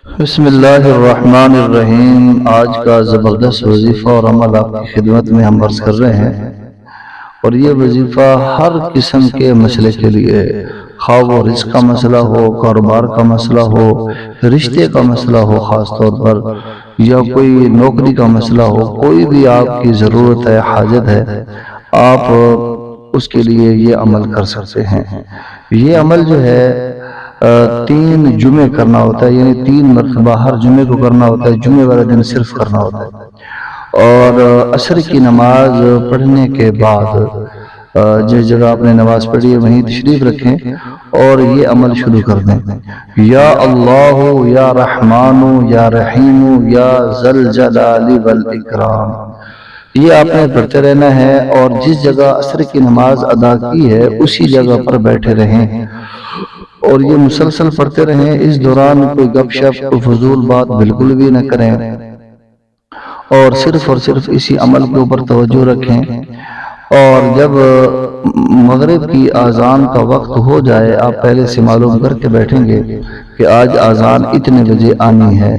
بسم اللہ الرحمن الرحیم۔ آج کا زبردست وظیفہ اور عمل آپ کی خدمت میں ہم عرض کر رہے ہیں، اور یہ وظیفہ ہر قسم کے مسئلے کے لیے ہے، خواہ وہ رزق کا مسئلہ ہو، کاروبار کا مسئلہ ہو، رشتے کا مسئلہ ہو خاص طور پر، یا کوئی نوکری کا مسئلہ ہو، کوئی بھی آپ کی ضرورت ہے، حاجت ہے، آپ اس کے لیے یہ عمل کر سکتے ہیں۔ یہ عمل جو ہے 3 جمعے کرنا ہوتا ہے، یعنی 3 مرتبہ ہر جمعے کو کرنا ہوتا ہے، جمعے والے دن صرف کرنا ہوتا ہے۔ اور عصر کی نماز پڑھنے کے بعد جس جگہ آپ نے نماز پڑھی ہے وہیں تشریف رکھیں اور یہ عمل شروع کر دیں۔ یا اللہ یا رحمان یا رحیم یا ذل جلال والاکرام، یہ آپ نے پڑھتے رہنا ہے، اور جس جگہ عصر کی نماز ادا کی ہے اسی جگہ پر بیٹھے رہیں اور یہ مسلسل پڑھتے رہیں۔ اس دوران کوئی گپ شپ، کوئی فضول بات بالکل بھی نہ کریں، اور صرف اسی عمل کے اوپر توجہ رکھیں۔ اور جب مغرب کی اذان کا وقت ہو جائے، آپ پہلے سے معلوم کر کے بیٹھیں گے کہ آج اذان اتنے بجے آنی ہے،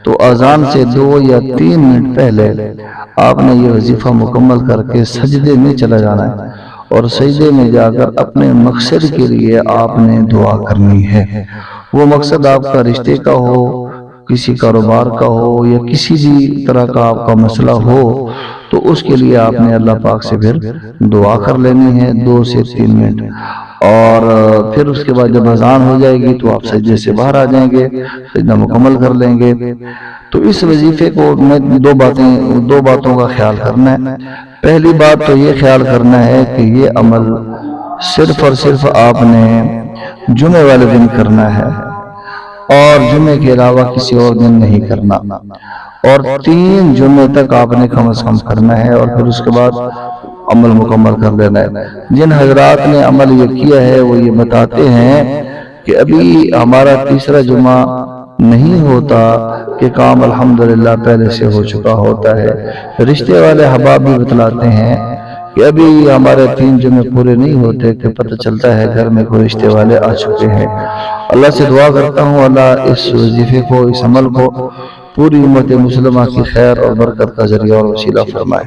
تو اذان سے 2 یا 3 منٹ پہلے آپ نے یہ وظیفہ مکمل کر کے سجدے میں چلا جانا ہے، اور سجدے میں جا کر اپنے مقصد کے لیے آپ نے دعا کرنی ہے۔ وہ مقصد آپ کا رشتے کا ہو، کسی کاروبار کا ہو، یا کسی بھی طرح کا آپ کا مسئلہ ہو، تو اس کے لیے آپ نے اللہ پاک سے پھر دعا کر لینی ہے 2 سے 3 منٹ، اور پھر اس کے بعد جب اذان ہو جائے گی تو آپ سجدے سے باہر آ جائیں گے، سجدہ مکمل کر لیں گے۔ تو اس وظیفے کو میں 2 باتوں کا خیال کرنا ہے۔ پہلی بات تو یہ خیال کرنا ہے کہ یہ عمل صرف اور صرف آپ نے جمعے والے دن کرنا ہے، اور جمعے کے علاوہ کسی اور دن نہیں کرنا، اور 3 جمعے تک آپ نے کم از کم کرنا ہے، اور پھر اس کے بعد عمل مکمل کر لینا ہے۔ جن حضرات نے عمل یہ کیا ہے وہ یہ بتاتے ہیں کہ ابھی ہمارا تیسرا جمعہ نہیں ہوتا کہ کام الحمدللہ پہلے سے ہو چکا ہوتا ہے۔ رشتے والے احباب بھی بتلاتے ہیں کہ ابھی ہمارے 3 جمعے پورے نہیں ہوتے کہ پتہ چلتا ہے گھر میں کوئی رشتے والے آ چکے ہیں۔ اللہ سے دعا کرتا ہوں اللہ اس وظیفے کو، اس عمل کو پوری امت مسلمہ کی خیر اور برکت کا ذریعہ اور وسیلہ فرمائے۔